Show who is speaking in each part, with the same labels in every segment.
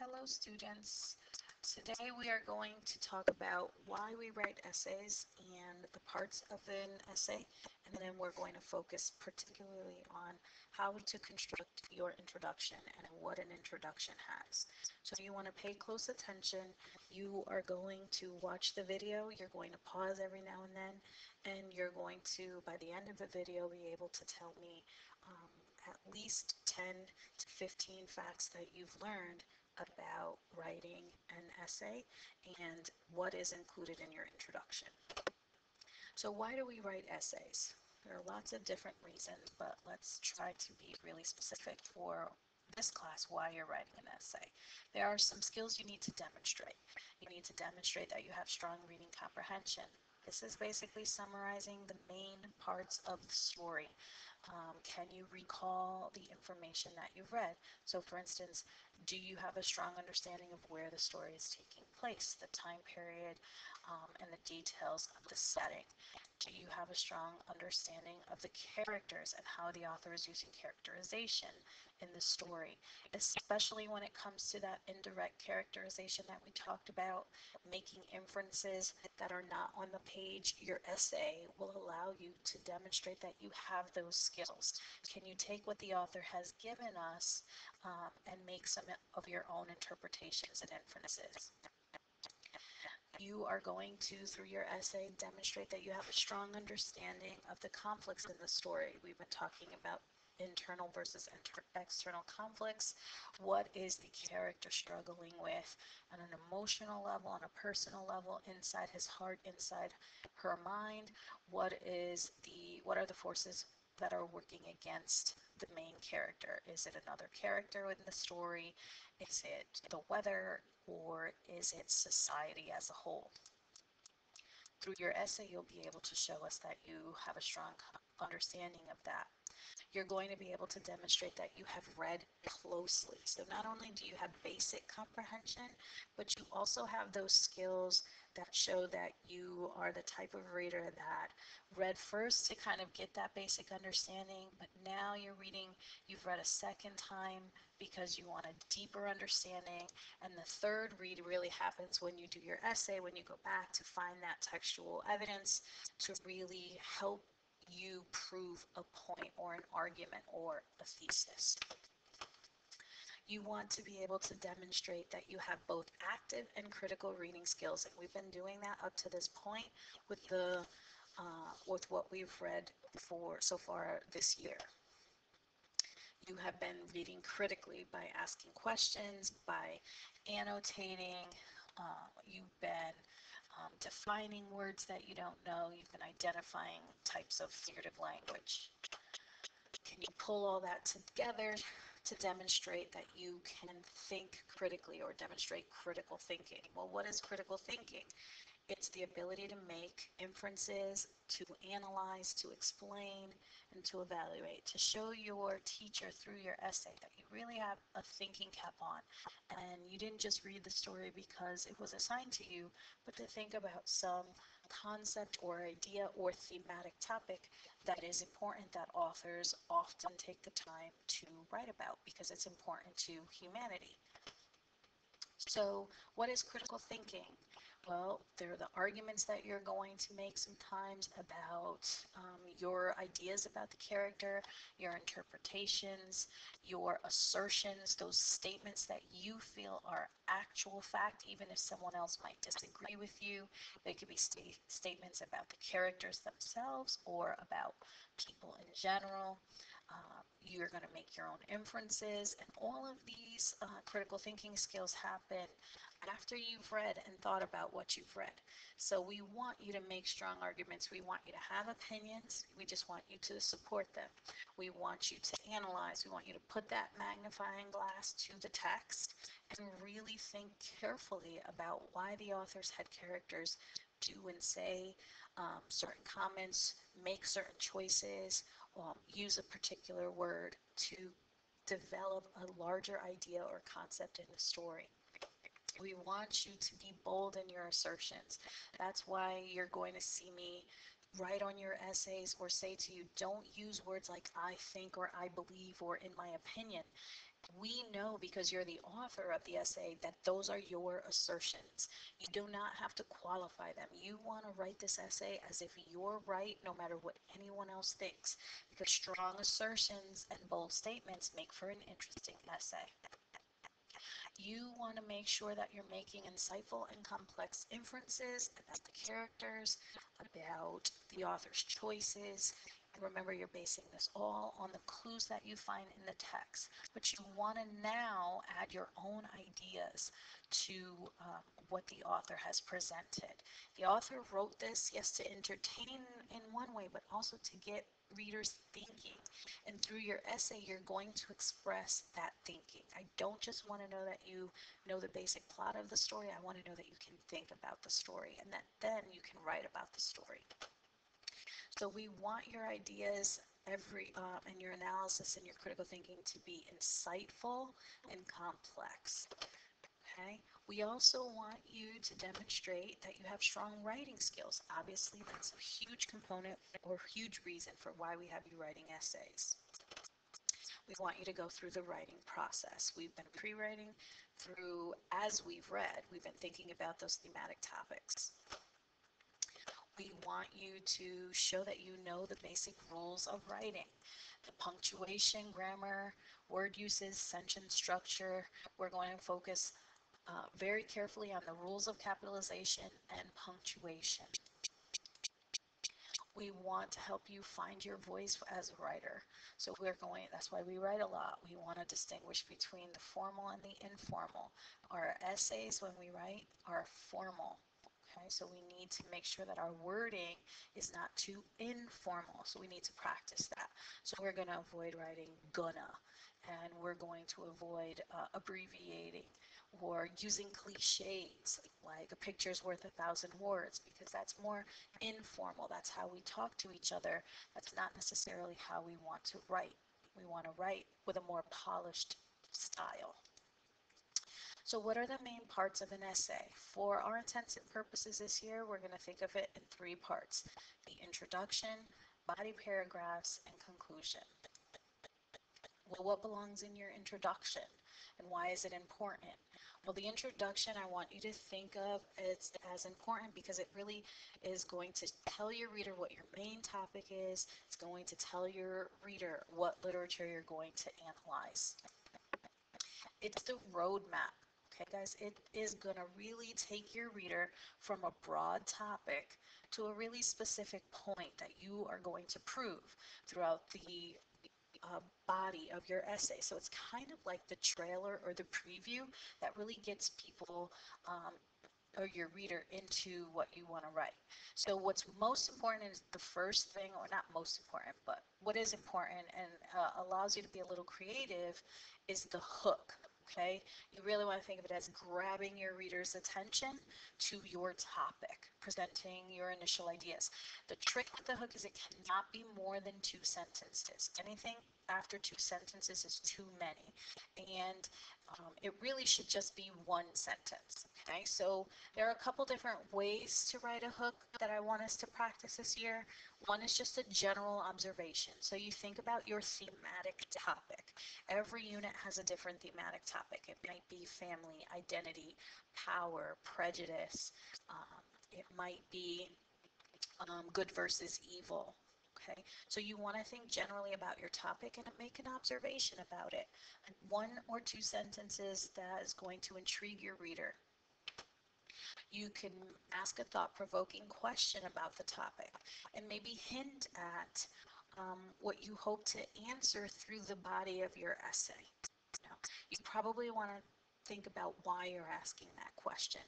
Speaker 1: Hello, students. Today we are going to talk about why we write essays and the parts of an essay, and then we're going to focus particularly on how to construct your introduction and what an introduction has. So you want to pay close attention. You are going to watch the video, you're going to pause every now and then, and you're going to, by the end of the video, be able to tell me at least 10 to 15 facts that you've learned about writing an essay and what is included in your introduction. So why do we write essays? There are lots of different reasons, but let's try to be really specific for this class why you're writing an essay. There are some skills you need to demonstrate. You need to demonstrate that you have strong reading comprehension. This is basically summarizing the main parts of the story. Can you recall the information that you've read? So for instance, do you have a strong understanding of where the story is taking place, the time period, and the details of the setting? Do you have a strong understanding of the characters and how the author is using characterization in the story, especially when it comes to that indirect characterization that we talked about, making inferences that are not on the page? Your essay will allow you to demonstrate that you have those skills. Can you take what the author has given us and make some of your own interpretations and inferences? You are going to, through your essay, demonstrate that you have a strong understanding of the conflicts in the story. We've been talking about internal versus external conflicts. What is the character struggling with on an emotional level, on a personal level, inside his heart, inside her mind? What are the forces that are working against the main character? Is it another character in the story? Is it the weather, or is it society as a whole? Through your essay, you'll be able to show us that you have a strong understanding of that. You're going to be able to demonstrate that you have read closely. So not only do you have basic comprehension, but you also have those skills that show that you are the type of reader that read first to kind of get that basic understanding, but now you've read a second time because you want a deeper understanding. And the third read really happens when you do your essay, when you go back to find that textual evidence to really help you prove a point or an argument or a thesis. You want to be able to demonstrate that you have both active and critical reading skills, and we've been doing that up to this point with what we've read for so far this year. You have been reading critically by asking questions, by annotating. You've been defining words that you don't know. You've been identifying types of figurative language. Can you pull all that together to demonstrate that you can think critically or demonstrate critical thinking? Well, what is critical thinking? It's the ability to make inferences, to analyze, to explain, and to evaluate, to show your teacher through your essay that you really have a thinking cap on, and you didn't just read the story because it was assigned to you, but to think about some concept or idea or thematic topic that is important, that authors often take the time to write about because it's important to humanity. So what is critical thinking? Well, they're the arguments that you're going to make sometimes about your ideas about the character, your interpretations, your assertions, those statements that you feel are actual fact, even if someone else might disagree with you. They could be statements about the characters themselves or about people in general. You're going to make your own inferences, and all of these critical thinking skills happen after you've read and thought about what you've read. So we want you to make strong arguments. We want you to have opinions. We just want you to support them. We want you to analyze. We want you to put that magnifying glass to the text and really think carefully about why the authors had characters do and say certain comments, make certain choices, use a particular word to develop a larger idea or concept in the story. We want you to be bold in your assertions. That's why you're going to see me write on your essays or say to you, don't use words like I think or I believe or in my opinion. We know because you're the author of the essay that those are your assertions. You do not have to qualify them. You want to write this essay as if you're right no matter what anyone else thinks, because strong assertions and bold statements make for an interesting essay. You want to make sure that you're making insightful and complex inferences about the characters, about the author's choices. And remember, you're basing this all on the clues that you find in the text. But you want to now add your own ideas to what the author has presented. The author wrote this, yes, to entertain in one way, but also to get readers thinking. And through your essay, you're going to express that thinking. I don't just want to know that you know the basic plot of the story. I want to know that you can think about the story and that then you can write about the story. So we want your ideas and your analysis and your critical thinking to be insightful and complex. Okay. We also want you to demonstrate that you have strong writing skills. Obviously, that's a huge component or huge reason for why we have you writing essays. We want you to go through the writing process. We've been pre-writing through, as we've read, we've been thinking about those thematic topics. We want you to show that you know the basic rules of writing. The punctuation, grammar, word uses, sentence structure. We're going to focus very carefully on the rules of capitalization and punctuation. We want to help you find your voice as a writer. So that's why we write a lot. We want to distinguish between the formal and the informal. Our essays when we write are formal. Okay, so we need to make sure that our wording is not too informal. So we need to practice that. So we're going to avoid writing gonna, and we're going to avoid abbreviating or using cliches like a picture's worth 1,000 words, because that's more informal. That's how we talk to each other. That's not necessarily how we want to write. We want to write with a more polished style. So what are the main parts of an essay? For our intents and purposes this year, we're going to think of it in 3 parts: the introduction, body paragraphs, and conclusion. Well, what belongs in your introduction and why is it important? Well, the introduction, I want you to think of it as important because it really is going to tell your reader what your main topic is. It's going to tell your reader what literature you're going to analyze. It's the roadmap. Okay, guys, it is going to really take your reader from a broad topic to a really specific point that you are going to prove throughout the body of your essay. So it's kind of like the trailer or the preview that really gets people or your reader into what you want to write. So what's most important is the first thing, or not most important, but what is important and allows you to be a little creative is the hook. Okay, you really want to think of it as grabbing your reader's attention to your topic, presenting your initial ideas. The trick with the hook is it cannot be more than 2 sentences. Anything after 2 sentences is too many, and it really should just be 1 sentence. Okay, so there are a couple different ways to write a hook that I want us to practice this year. One is just a general observation. So you think about your thematic topic. Every unit has a different thematic topic. It might be family, identity, power, prejudice. It might be good versus evil. Okay, so you want to think generally about your topic and make an observation about it. 1 or 2 sentences that is going to intrigue your reader. You can ask a thought-provoking question about the topic and maybe hint at what you hope to answer through the body of your essay. Now, you probably want to think about why you're asking that question.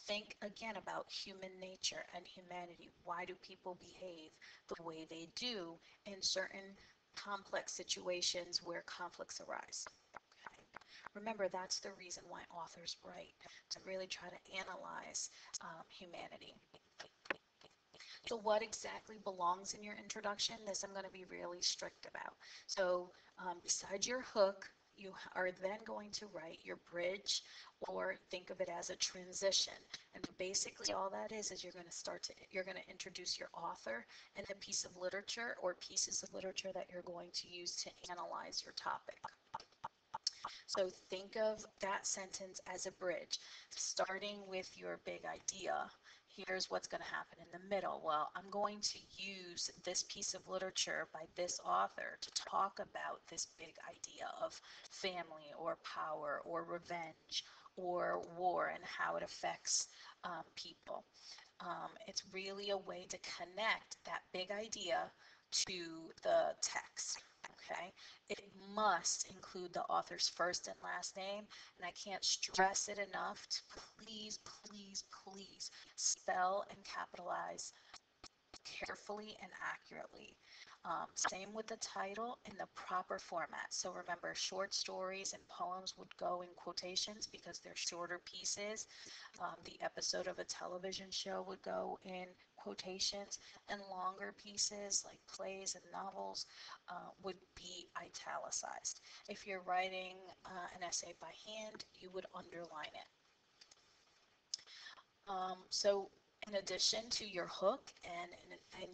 Speaker 1: Think again about human nature and humanity. Why do people behave the way they do in certain complex situations where conflicts arise? Okay. Remember, that's the reason why authors write, to really try to analyze humanity. So what exactly belongs in your introduction? This I'm going to be really strict about. So besides your hook, you are then going to write your bridge, or think of it as a transition. And basically all that is you're going to introduce your author and the piece of literature or pieces of literature that you're going to use to analyze your topic. So think of that sentence as a bridge, starting with your big idea. Here's what's going to happen in the middle. Well, I'm going to use this piece of literature by this author to talk about this big idea of family or power or revenge or war and how it affects people. It's really a way to connect that big idea to the text. Okay, it must include the author's first and last name, and I can't stress it enough to please, please, please spell and capitalize carefully and accurately. Same with the title in the proper format. So remember, short stories and poems would go in quotations because they're shorter pieces. The episode of a television show would go in quotations, and longer pieces like plays and novels would be italicized. If you're writing an essay by hand, you would underline it. So in addition to your hook and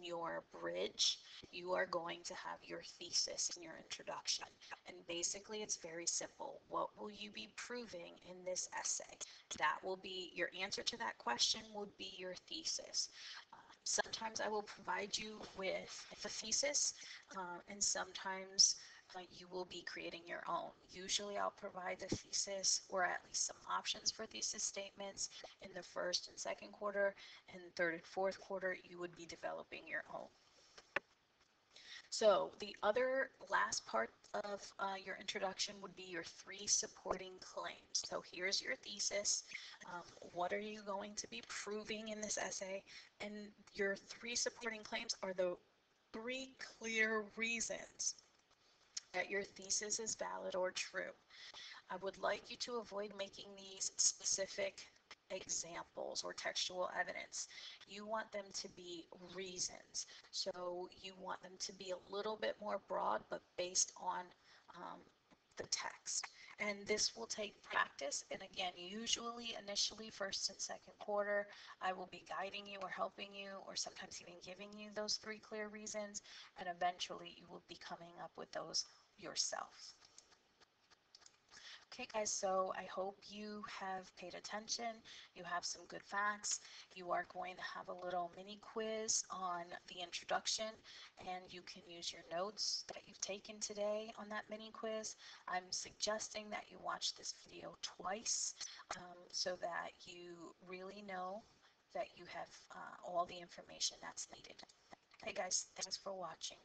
Speaker 1: your bridge, you are going to have your thesis and your introduction. And basically, it's very simple. What will you be proving in this essay? That will be your answer to that question would be your thesis. Sometimes I will provide you with the thesis, and sometimes you will be creating your own. Usually I'll provide the thesis or at least some options for thesis statements in the first and second quarter, and third and fourth quarter you would be developing your own. So the other last part of your introduction would be your 3 supporting claims. So here's your thesis. What are you going to be proving in this essay? And your 3 supporting claims are the 3 clear reasons that your thesis is valid or true. I would like you to avoid making these specific examples or textual evidence. You want them to be reasons. So you want them to be a little bit more broad, but based on the text. And this will take practice. And again, usually initially first and second quarter, I will be guiding you or helping you or sometimes even giving you those 3 clear reasons. And eventually you will be coming up with those yourself. Okay guys, so I hope you have paid attention, you have some good facts. You are going to have a little mini quiz on the introduction, and you can use your notes that you've taken today on that mini quiz. I'm suggesting that you watch this video twice so that you really know that you have all the information that's needed. Okay guys, thanks for watching.